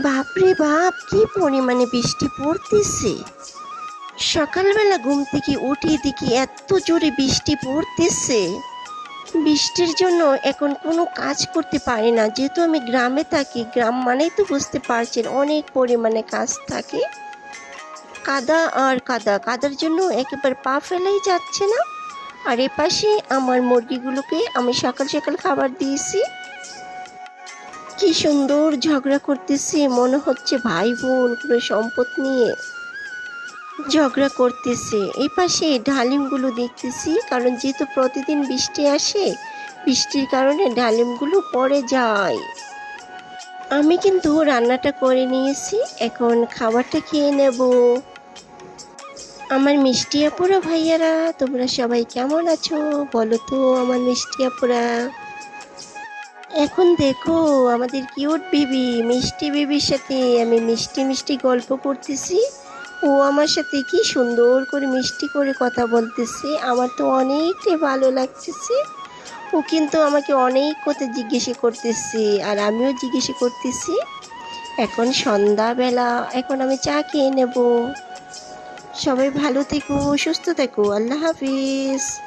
বাপরে বাপ, কি পরিমাণে বৃষ্টি পড়তেছে! সকালবেলা ঘুম থেকে উঠে দেখি এত জোরে বৃষ্টি পড়তেছে। বৃষ্টির জন্য এখন কোনো কাজ করতে পারি না, যেহেতু আমি গ্রামে থাকি। গ্রাম মানেই তো বুঝতে পারছেন, অনেক পরিমাণে কাজ থাকে। কাদা আর কাদা, কাদার জন্য একেবারে পা ফেলাই যাচ্ছে না। আর এপাশে আমার মুরগিগুলোকে আমি সকাল সকাল খাবার দিয়েছি। কি সুন্দর ঝগড়া করতেছে, মনে হচ্ছে ভাই বোন কোনো সম্পদ নিয়ে ঝগড়া করতেছে। এই পাশে ডালিমগুলো দেখতেছি, কারণ যেহেতু প্রতিদিন বৃষ্টি আসে, বৃষ্টির কারণে ডালিমগুলো পড়ে যায়। আমি কিন্তু রান্নাটা করে নিয়েছি, এখন খাবারটা খেয়ে নেব। আমার মিষ্টি আপুরা ভাইয়ারা, তোমরা সবাই কেমন আছো বলো তো আমার মিষ্টি আপুরা। এখন দেখো আমাদের কিউট বেবি, মিষ্টি বেবির সাথে আমি মিষ্টি মিষ্টি গল্প করতেছি। ও আমার সাথে কি সুন্দর করে মিষ্টি করে কথা বলতেছে, আমার তো অনেকটাই ভালো লাগতেছে। ও কিন্তু আমাকে অনেক কথা জিজ্ঞেস করতেছে, আর আমিও জিজ্ঞেস করতেছি। এখন সন্ধ্যাবেলা, এখন আমি চা খেয়ে নেব। সবাই ভালো থেকো, সুস্থ থেকো, আল্লাহ হাফিজ।